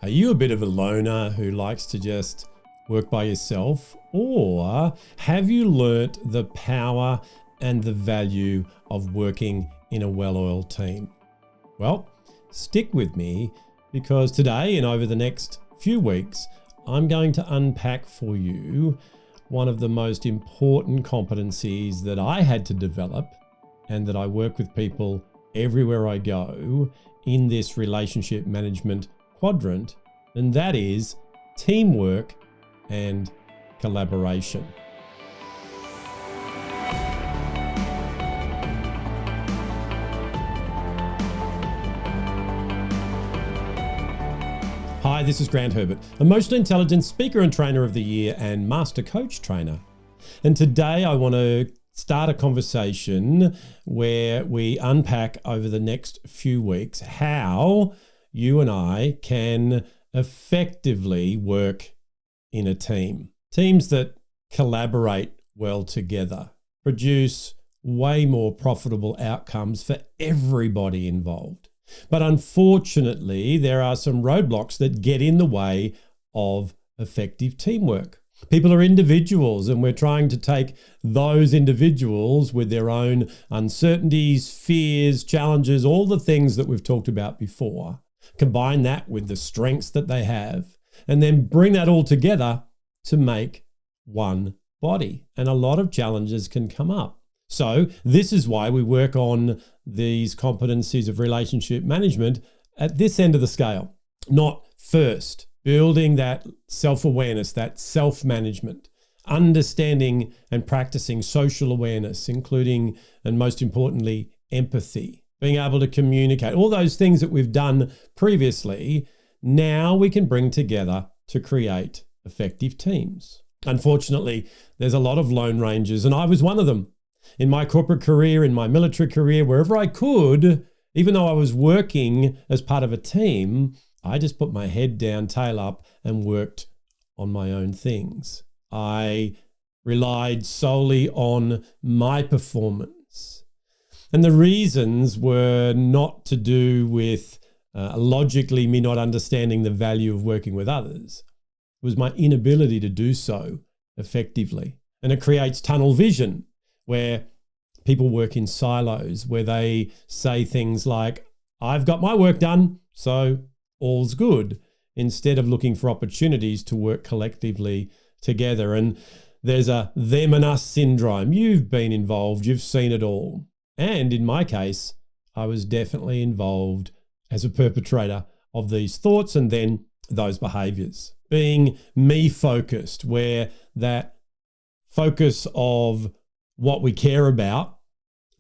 Are you a bit of a loner who likes to just work by yourself? Or have you learnt the power and the value of working in a well-oiled team? Well, stick with me because today and over the next few weeks, I'm going to unpack for you one of the most important competencies that I had to develop and that I work with people everywhere I go in this relationship management quadrant, and that is teamwork and collaboration. Hi, this is Grant Herbert, Emotional Intelligence Speaker and Trainer of the Year and Master Coach Trainer. And today I want to start a conversation where we unpack over the next few weeks how you and I can effectively work in a team. Teams that collaborate well together produce way more profitable outcomes for everybody involved. But unfortunately, there are some roadblocks that get in the way of effective teamwork. People are individuals, and we're trying to take those individuals with their own uncertainties, fears, challenges, all the things that we've talked about before, combine that with the strengths that they have, and then bring that all together to make one body. And a lot of challenges can come up. So this is why we work on these competencies of relationship management at this end of the scale, not first. Building that self-awareness, that self-management, understanding and practicing social awareness, including, and most importantly, empathy, being able to communicate, all those things that we've done previously, now we can bring together to create effective teams. Unfortunately, there's a lot of lone rangers, and I was one of them. In my corporate career, in my military career, wherever I could, even though I was working as part of a team, I just put my head down, tail up, and worked on my own things. I relied solely on my performance. And the reasons were not to do with logically me not understanding the value of working with others. It was my inability to do so effectively. And it creates tunnel vision, where people work in silos, where they say things like, I've got my work done, so all's good, instead of looking for opportunities to work collectively together. And there's a them and us syndrome. You've been involved, you've seen it all. And in my case, I was definitely involved as a perpetrator of these thoughts and then those behaviors. Being me-focused, where that focus of what we care about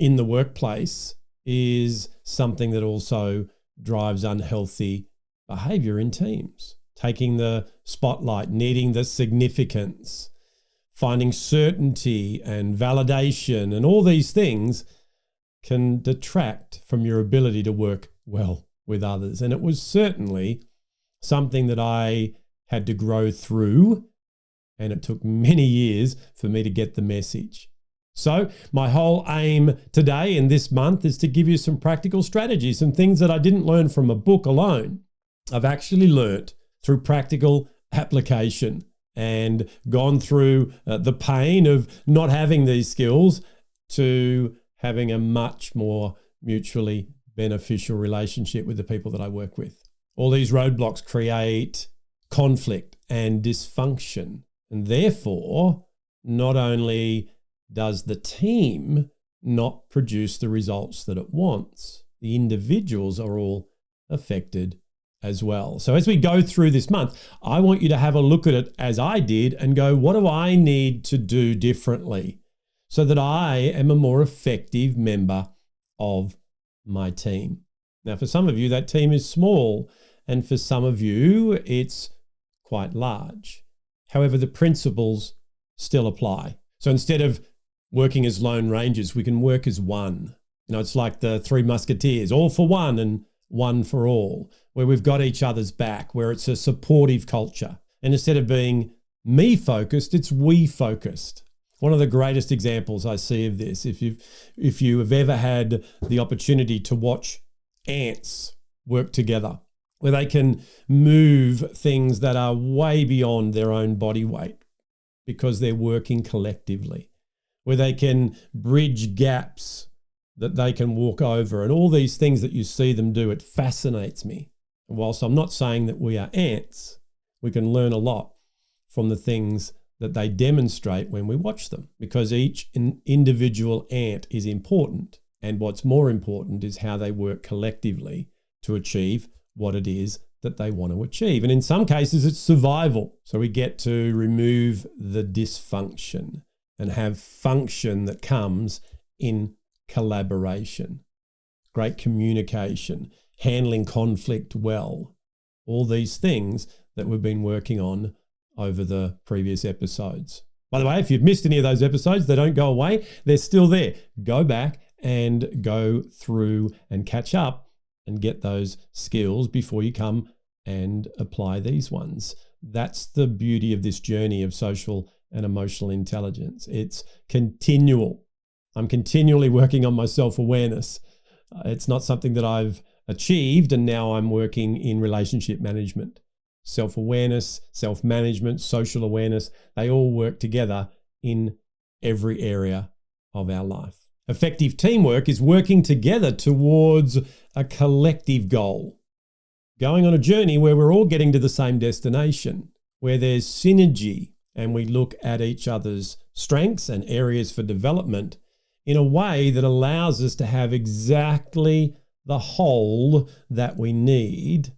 in the workplace is something that also drives unhealthy behavior in teams. Taking the spotlight, needing the significance, finding certainty and validation, and all these things can detract from your ability to work well with others. And it was certainly something that I had to grow through, and it took many years for me to get the message. So my whole aim today and this month is to give you some practical strategies, some things that I didn't learn from a book alone. I've actually learnt through practical application and gone through the pain of not having these skills to having a much more mutually beneficial relationship with the people that I work with. All these roadblocks create conflict and dysfunction. And therefore, not only does the team not produce the results that it wants, the individuals are all affected as well. So as we go through this month, I want you to have a look at it as I did and go, what do I need to do differently so that I am a more effective member of my team? Now, for some of you, that team is small, and for some of you, it's quite large. However, the principles still apply. So instead of working as lone rangers, we can work as one. You know, it's like the Three Musketeers, all for one and one for all, where we've got each other's back, where it's a supportive culture. And instead of being me-focused, it's we-focused. One of the greatest examples I see of this, if you have ever had the opportunity to watch ants work together, where they can move things that are way beyond their own body weight because they're working collectively, where they can bridge gaps that they can walk over, and all these things that you see them do. It fascinates me. And whilst I'm not saying that we are ants, we can learn a lot from the things that they demonstrate when we watch them, because each individual ant is important. And what's more important is how they work collectively to achieve what it is that they want to achieve. And in some cases, it's survival. So we get to remove the dysfunction and have function that comes in collaboration, great communication, handling conflict well, all these things that we've been working on over the previous episodes. By the way, if you've missed any of those episodes, they don't go away. They're still there. Go back and go through and catch up and get those skills before you come and apply these ones. That's the beauty of this journey of social and emotional intelligence. It's continual. I'm continually working on my self-awareness. It's not something that I've achieved and now I'm working in relationship management. Self-awareness, self-management, social awareness, they all work together in every area of our life. Effective teamwork is working together towards a collective goal, going on a journey where we're all getting to the same destination, where there's synergy and we look at each other's strengths and areas for development in a way that allows us to have exactly the whole that we need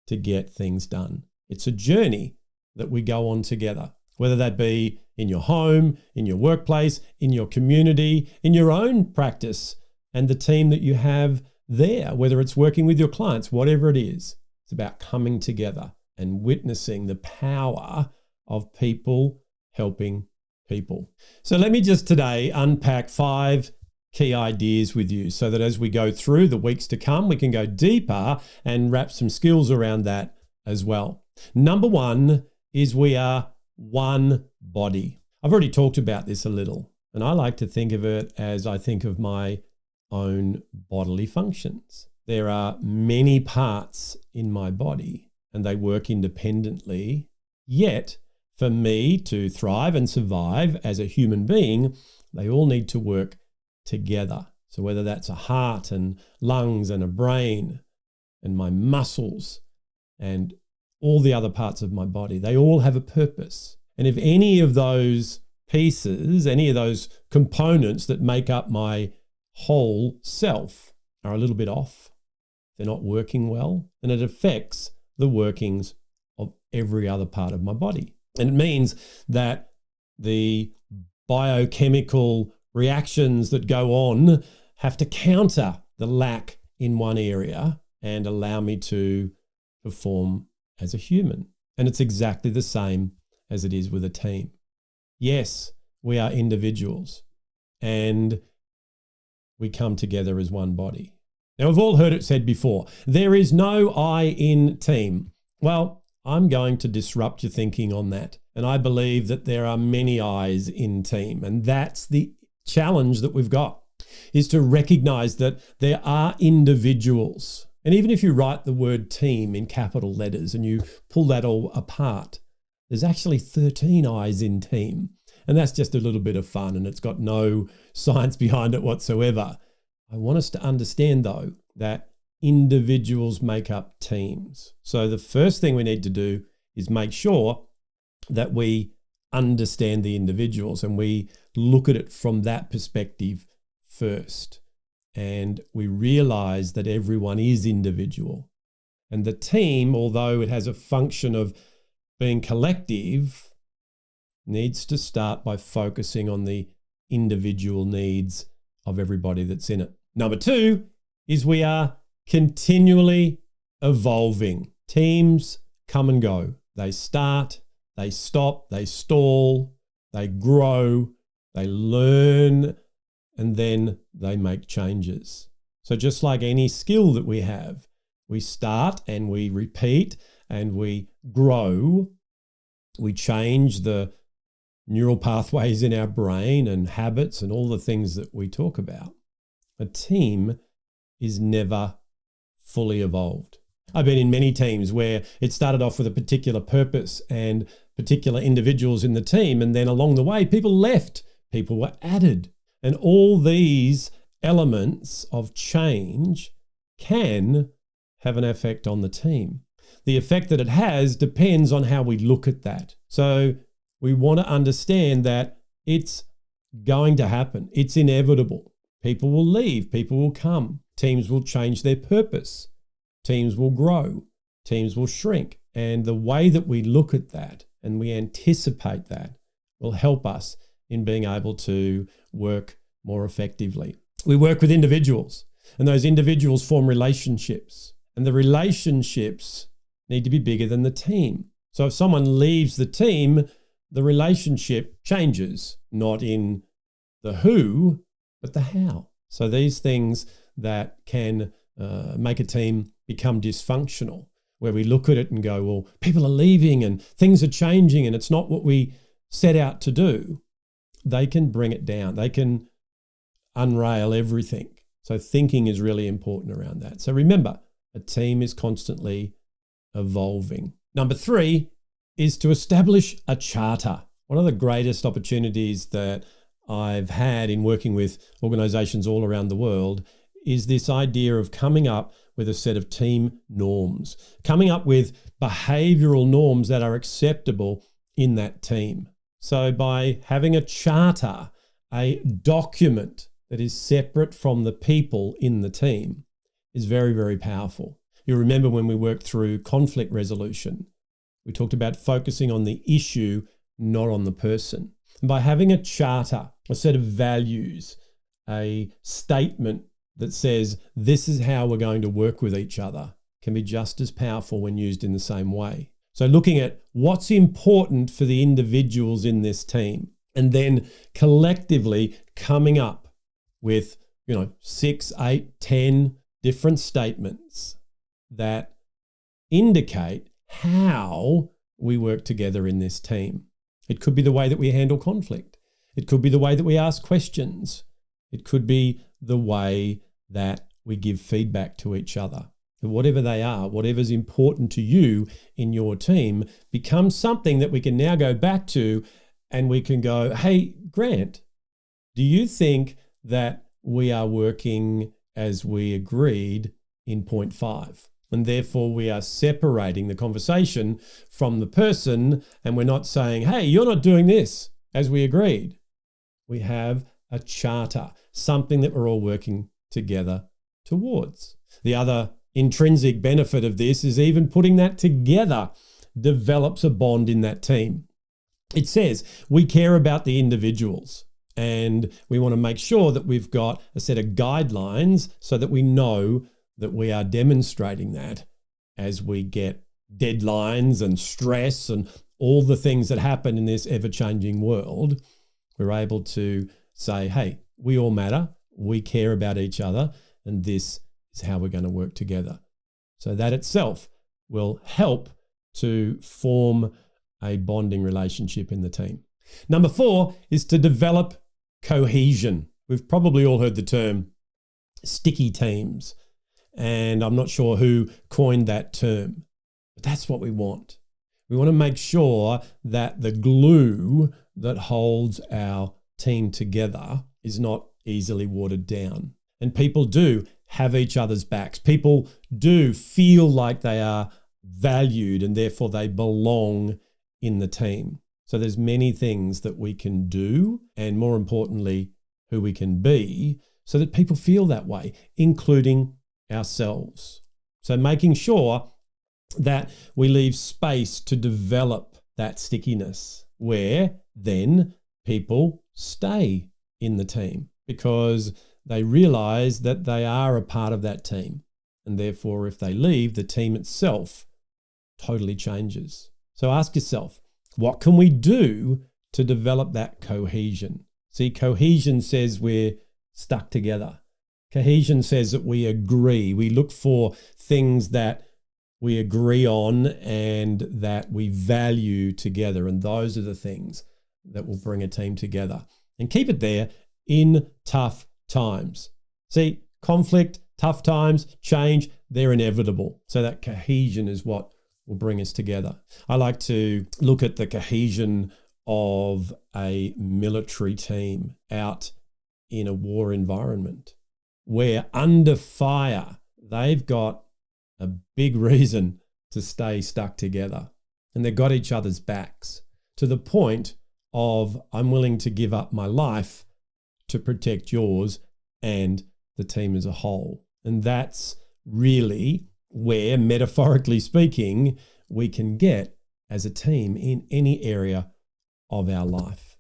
to get things done. It's a journey that we go on together, whether that be in your home, in your workplace, in your community, in your own practice, and the team that you have there, whether it's working with your clients, whatever it is. It's about coming together and witnessing the power of people helping people. So let me just today unpack 5 key ideas with you so that as we go through the weeks to come, we can go deeper and wrap some skills around that as well. Number 1 is we are one body. I've already talked about this a little, and I like to think of it as I think of my own bodily functions. There are many parts in my body and they work independently, yet for me to thrive and survive as a human being, they all need to work together. So whether that's a heart and lungs and a brain and my muscles and all the other parts of my body, they all have a purpose. And if any of those pieces, any of those components that make up my whole self are a little bit off, they're not working well, then it affects the workings of every other part of my body. And it means that the biochemical reactions that go on have to counter the lack in one area and allow me to perform as a human. And it's exactly the same as it is with a team. Yes, we are individuals and we come together as one body. Now, we've all heard it said before, there is no I in team. Well, I'm going to disrupt your thinking on that. And I believe that there are many I's in team. And that's the challenge that we've got, is to recognize that there are individuals. And even if you write the word team in capital letters and you pull that all apart, there's actually 13 I's in team. And that's just a little bit of fun and it's got no science behind it whatsoever. I want us to understand though that individuals make up teams. So the first thing we need to do is make sure that we understand the individuals and we look at it from that perspective first. And we realize that everyone is individual. And the team, although it has a function of being collective, needs to start by focusing on the individual needs of everybody that's in it. Number 2 is we are continually evolving. Teams come and go. They start, they stop, they stall, they grow, they learn, and then they make changes. So just like any skill that we have, we start and we repeat and we grow. We change the neural pathways in our brain and habits and all the things that we talk about. A team is never fully evolved. I've been in many teams where it started off with a particular purpose and particular individuals in the team, and then along the way, people left, people were added. And all these elements of change can have an effect on the team. The effect that it has depends on how we look at that. So we want to understand that it's going to happen. It's inevitable. People will leave, people will come. Teams will change their purpose. Teams will grow. Teams will shrink. And the way that we look at that and we anticipate that will help us in being able to work more effectively. We work with individuals, and those individuals form relationships. And the relationships need to be bigger than the team. So if someone leaves the team, the relationship changes, not in the who, but the how. So these things that can make a team become dysfunctional, where we look at it and go, well, people are leaving and things are changing and it's not what we set out to do, they can bring it down. They can unrail everything. So thinking is really important around that. So remember, a team is constantly evolving. Number 3 is to establish a charter. One of the greatest opportunities that I've had in working with organizations all around the world is this idea of coming up with a set of team norms, coming up with behavioral norms that are acceptable in that team. So by having a charter, a document that is separate from the people in the team is very, very powerful. You remember when we worked through conflict resolution, we talked about focusing on the issue, not on the person. And by having a charter, a set of values, a statement that says this is how we're going to work with each other can be just as powerful when used in the same way. So looking at what's important for the individuals in this team and then collectively coming up with 6, 8, 10 different statements that indicate how we work together in this team. It could be the way that we handle conflict. It could be the way that we ask questions. It could be the way that we give feedback to each other. And whatever they are, whatever's important to you in your team becomes something that we can now go back to and we can go, hey, Grant, do you think that we are working as we agreed in point 5? And therefore we are separating the conversation from the person and we're not saying, hey, you're not doing this as we agreed. We have a charter, something that we're all working together towards. The other intrinsic benefit of this is even putting that together develops a bond in that team. It says we care about the individuals and we want to make sure that we've got a set of guidelines so that we know that we are demonstrating that as we get deadlines and stress and all the things that happen in this ever-changing world. We're able to say, hey, we all matter, we care about each other, and this is how we're going to work together. So that itself will help to form a bonding relationship in the team. Number 4 is to develop cohesion. We've probably all heard the term sticky teams, and I'm not sure who coined that term, but that's what we want. We want to make sure that the glue that holds our team together is not easily watered down. And people do have each other's backs. People do feel like they are valued and therefore they belong in the team. So there's many things that we can do, and more importantly, who we can be, so that people feel that way, including ourselves. So making sure that we leave space to develop that stickiness, where then people stay in the team because they realize that they are a part of that team. And therefore, if they leave, the team itself totally changes. So ask yourself, what can we do to develop that cohesion? See, cohesion says we're stuck together. Cohesion says that we agree. We look for things that we agree on and that we value together. And those are the things that will bring a team together. And keep it there in tough times. See, conflict, tough times, change, they're inevitable. So that cohesion is what will bring us together. I like to look at the cohesion of a military team out in a war environment where under fire, they've got a big reason to stay stuck together, and they've got each other's backs to the point of I'm willing to give up my life to protect yours and the team as a whole. And that's really where, metaphorically speaking, we can get as a team in any area of our life,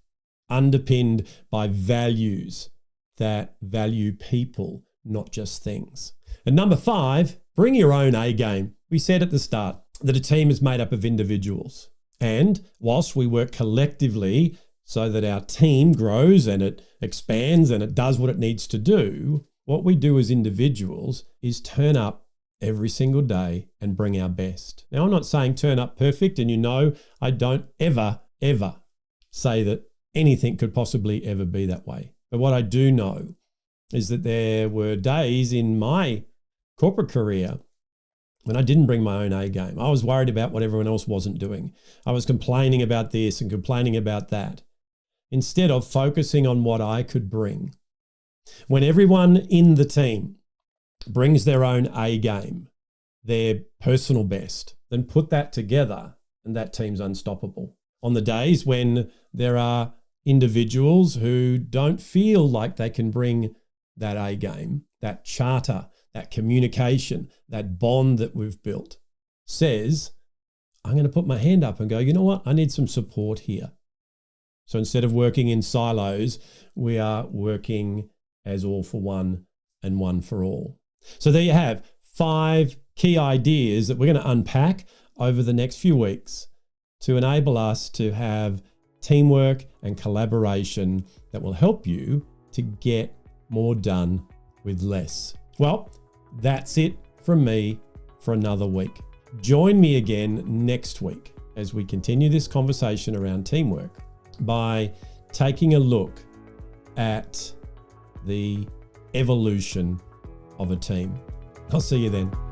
underpinned by values that value people, not just things. And number 5, bring your own A game. We said at the start that a team is made up of individuals. And whilst we work collectively so that our team grows and it expands and it does what it needs to do, what we do as individuals is turn up every single day and bring our best. Now, I'm not saying turn up perfect, and I don't ever say that anything could possibly ever be that way. But what I do know is that there were days in my corporate career when I didn't bring my own A game. I was worried about what everyone else wasn't doing. I was complaining about this and complaining about that, instead of focusing on what I could bring. When everyone in the team brings their own A game, their personal best, then put that together and that team's unstoppable. On the days when there are individuals who don't feel like they can bring that A game, that charter, that communication, that bond that we've built, says, I'm going to put my hand up and go, you know what? I need some support here. So instead of working in silos, we are working as all for one and one for all. So there you have 5 key ideas that we're going to unpack over the next few weeks to enable us to have teamwork and collaboration that will help you to get more done with less. Well, that's it from me for another week. Join me again next week as we continue this conversation around teamwork by taking a look at the evolution of a team. I'll see you then.